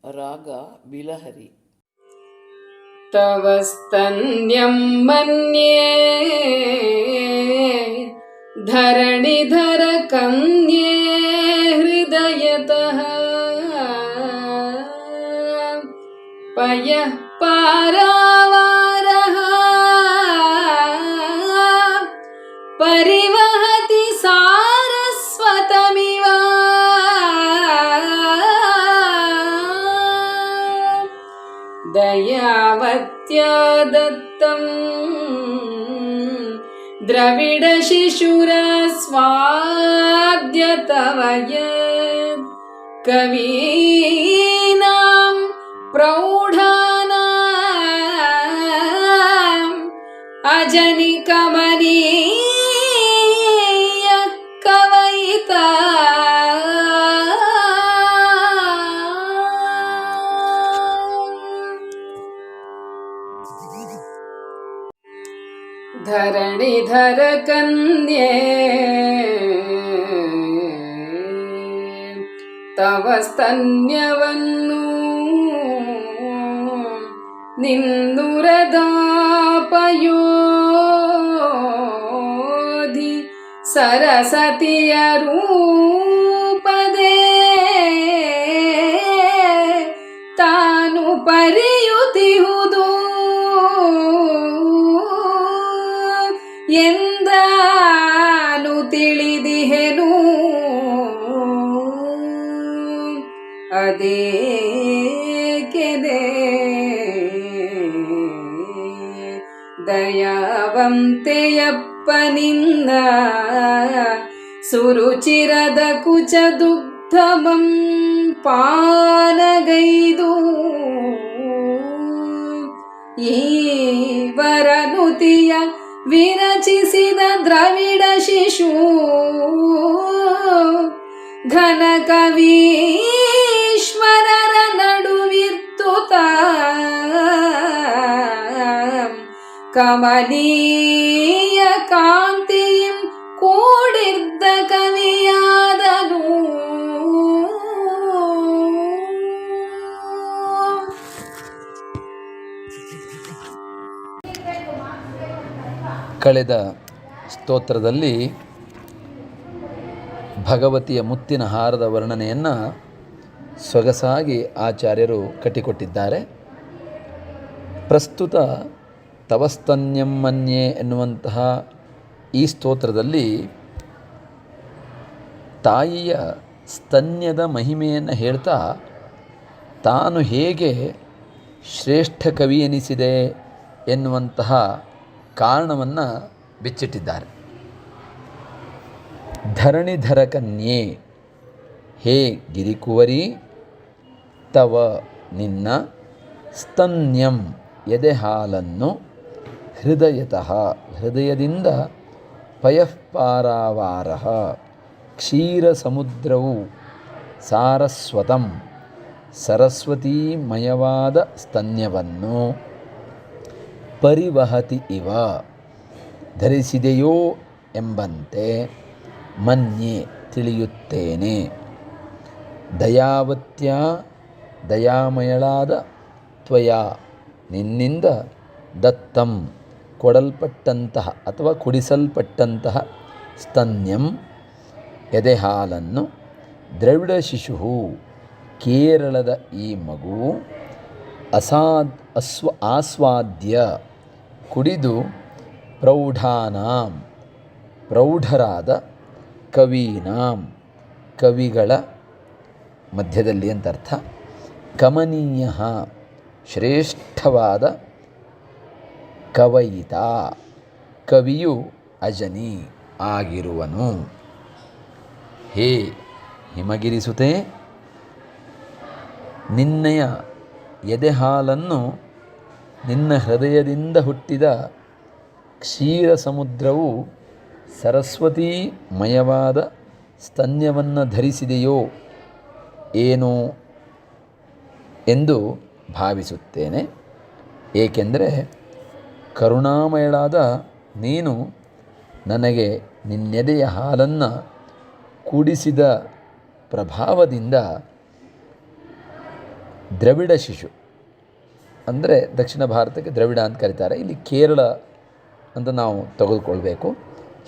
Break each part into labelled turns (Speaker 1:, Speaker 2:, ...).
Speaker 1: ರಾಗ ಬಿಲಹರಿ.
Speaker 2: ತವ ಸ್ತನ್ಯಂ ಮನ್ಯೇ ಧರಣಿಧರ ಕನ್ಯೇ ಹೃದಯತಃ ಪಯಃ ಪಾರಾವಾರಃ ಪರಿವಹತಿ ಸಾರಸ್ವತಮಿವ ದಯಾವತ್ಯಾ ದತ್ತಂ ದ್ರವಿಡಶಿಶುರಸ್ವಾದ್ಯ ತವ ಯತ್ ಕವೀನಾಂ ಪ್ರೌಢಾನಾಂ ಅಜನಿ ಕಮನೀಯ ಕವಯಿತಾ ಧರಣಿಧರ ಕನ್ಯೇ ತವ ಸ್ತನ್ಯವನ್ನು ನಿಂದುರದಾಪಯೋಧಿ ಸರಸತಿಯ ರೂಪದೇ ತಾನು ಪರಿಯುತಿಹುದು ಎಂದಾನು ತಿಳಿದಿಹೆನು ಅದೇಕೆದೆ ದಯಾವಂತೆಯಪ್ಪ ನಿನ್ನ ಸುರುಚಿರದ ಕುಚ ದುಗ್ಧಮಂ ಪಾನಗೈದು ಈ ವರನುತಿಯ ವಿರಚಿಸಿದ ದ್ರವಿಡ ಶಿಶು ಘನ ಕವೀಶ್ವರರ ನಡುವಿರ್ತುತ ಕಮನೀಯ ಕಾಂತಿಯಿಂ ಕೂಡಿದ್ದ ಕವಿಯಾದನು.
Speaker 3: ಕಳೆದ ಸ್ತೋತ್ರದಲ್ಲಿ ಭಗವತಿಯ ಮುತ್ತಿನ ಹಾರದ ವರ್ಣನೆಯನ್ನು ಸೊಗಸಾಗಿ ಆಚಾರ್ಯರು ಕಟ್ಟಿಕೊಟ್ಟಿದ್ದಾರೆ. ಪ್ರಸ್ತುತ ತವಸ್ತನ್ಯಂ ಮನ್ಯೆ ಎನ್ನುವಂತಹ ಈ ಸ್ತೋತ್ರದಲ್ಲಿ ತಾಯಿಯ ಸ್ತನ್ಯದ ಮಹಿಮೆಯನ್ನು ಹೇಳ್ತಾ ತಾನು ಹೇಗೆ ಶ್ರೇಷ್ಠ ಕವಿ ಎನಿಸಿದೆ ಎನ್ನುವಂತಹ ಕಾರಣವನ್ನು ಬಿಚ್ಚಿಟ್ಟಿದ್ದಾರೆ. ಧರಣಿಧರ ಕನ್ಯೆ, ಹೇ ಗಿರಿಕುವರಿ, ತವ ನಿನ್ನ, ಸ್ತನ್ಯಂ ಎದೆ ಹಾಲನ್ನು, ಹೃದಯತಃ ಹೃದಯದಿಂದ, ಪಯಃಪಾರಾವಾರಃ ಕ್ಷೀರ ಸಮುದ್ರವು, ಸಾರಸ್ವತಂ ಸರಸ್ವತೀಮಯವಾದ ಸ್ತನ್ಯವನ್ನು, ಪರಿವಹತಿ ಇವ ಧರಿಸಿದೆಯೋ ಎಂಬಂತೆ, ಮನ್ಯೆ ತಿಳಿಯುತ್ತೇನೆ, ದಯಾವತ್ಯ ದಯಾಮಯಳಾದ, ತ್ವಯ ನಿನ್ನಿಂದ, ದತ್ತಂ ಕೊಡಲ್ಪಟ್ಟಂತಹ ಅಥವಾ ಕುಡಿಸಲ್ಪಟ್ಟಂತಹ, ಸ್ತನ್ಯಂ ಎದೆ ಹಾಲನ್ನು, ದ್ರವಿಡ ಶಿಶು ಕೇರಳದ ಈ ಮಗು, ಆಸ್ವಾದ್ಯ ಕುಡಿದು, ಪ್ರೌಢಾನಾಂ ಪ್ರೌಢರಾದ, ಕವೀನಾಂ ಕವಿಗಳ ಮಧ್ಯದಲ್ಲಿ ಅಂತ ಅರ್ಥ, ಕಮನೀಯ ಶ್ರೇಷ್ಠವಾದ, ಕವಯಿತ ಕವಿಯು ಅಜನಿ ಆಗಿರುವನು. ಹೇ ಹಿಮಗಿರಿಸುತೆ, ನಿನ್ನಯ ಎದೆ ಹಾಲನ್ನು, ನಿನ್ನ ಹೃದಯದಿಂದ ಹುಟ್ಟಿದ ಕ್ಷೀರ ಸಮುದ್ರವು ಸರಸ್ವತೀಮಯವಾದ ಸ್ತನ್ಯವನ್ನು ಧರಿಸಿದೆಯೋ ಏನೋ ಎಂದು ಭಾವಿಸುತ್ತೇನೆ. ಏಕೆಂದರೆ ಕರುಣಾಮಯಳಾದ ನೀನು ನನಗೆ ನಿನ್ನೆದೆಯ ಹಾಲನ್ನು ಕುಡಿಸಿದ ಪ್ರಭಾವದಿಂದ ದ್ರವಿಡ ಶಿಶು ಅಂದರೆ ದಕ್ಷಿಣ ಭಾರತಕ್ಕೆ ದ್ರವಿಡ ಅಂತ ಕರೀತಾರೆ. ಇಲ್ಲಿ ಕೇರಳ ಅಂತ ನಾವು ತೆಗೆದುಕೊಳ್ಬೇಕು.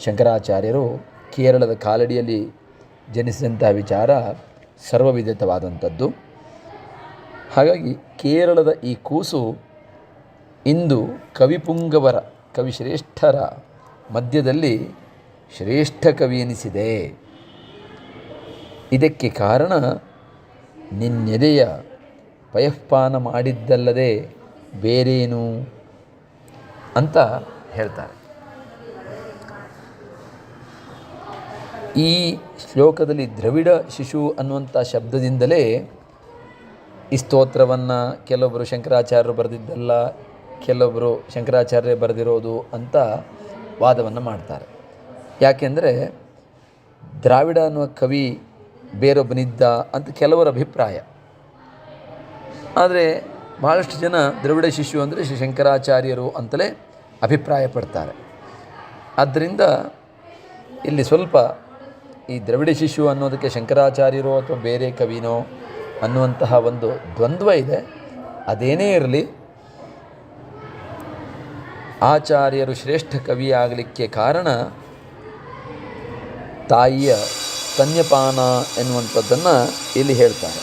Speaker 3: ಶಂಕರಾಚಾರ್ಯರು ಕೇರಳದ ಕಾಲಡಿಯಲ್ಲಿ ಜನಿಸಿದಂತಹ ವಿಚಾರ ಸರ್ವವಿದಿತವಾದಂಥದ್ದು. ಹಾಗಾಗಿ ಕೇರಳದ ಈ ಕೂಸು ಇಂದು ಕವಿಪುಂಗವರ ಕವಿಶ್ರೇಷ್ಠರ ಮಧ್ಯದಲ್ಲಿ ಶ್ರೇಷ್ಠ ಕವಿ ಎನಿಸಿದೆ. ಇದಕ್ಕೆ ಕಾರಣ ನಿನ್ನೆದೆಯ ಪಯಃಪಾನ ಮಾಡಿದ್ದಲ್ಲದೆ ಬೇರೇನು ಅಂತ ಹೇಳ್ತಾರೆ. ಈ ಶ್ಲೋಕದಲ್ಲಿ ದ್ರವಿಡ ಶಿಶು ಅನ್ನುವಂಥ ಶಬ್ದದಿಂದಲೇ ಈ ಸ್ತೋತ್ರವನ್ನು ಕೆಲವೊಬ್ಬರು ಶಂಕರಾಚಾರ್ಯರು ಬರೆದಿದ್ದಲ್ಲ, ಕೆಲವೊಬ್ಬರು ಶಂಕರಾಚಾರ್ಯ ಬರೆದಿರೋದು ಅಂತ ವಾದವನ್ನು ಮಾಡ್ತಾರೆ. ಯಾಕೆಂದರೆ ದ್ರಾವಿಡ ಅನ್ನುವ ಕವಿ ಬೇರೊಬ್ಬನಿದ್ದ ಅಂತ ಕೆಲವರ ಅಭಿಪ್ರಾಯ. ಆದರೆ ಭಾಳಷ್ಟು ಜನ ದ್ರವಿಡ ಶಿಶು ಅಂದರೆ ಶ್ರೀ ಶಂಕರಾಚಾರ್ಯರು ಅಂತಲೇ ಅಭಿಪ್ರಾಯ ಪಡ್ತಾರೆ. ಆದ್ದರಿಂದ ಇಲ್ಲಿ ಸ್ವಲ್ಪ ಈ ದ್ರವಿಡ ಶಿಶು ಅನ್ನೋದಕ್ಕೆ ಶಂಕರಾಚಾರ್ಯರು ಅಥವಾ ಬೇರೆ ಕವಿನೋ ಅನ್ನುವಂತಹ ಒಂದು ದ್ವಂದ್ವ ಇದೆ. ಅದೇನೇ ಇರಲಿ, ಆಚಾರ್ಯರು ಶ್ರೇಷ್ಠ ಕವಿ ಆಗಲಿಕ್ಕೆ ಕಾರಣ ತಾಯಿಯ ಸ್ತನ್ಯಪಾನ ಎನ್ನುವಂಥದ್ದನ್ನು ಇಲ್ಲಿ ಹೇಳ್ತಾರೆ.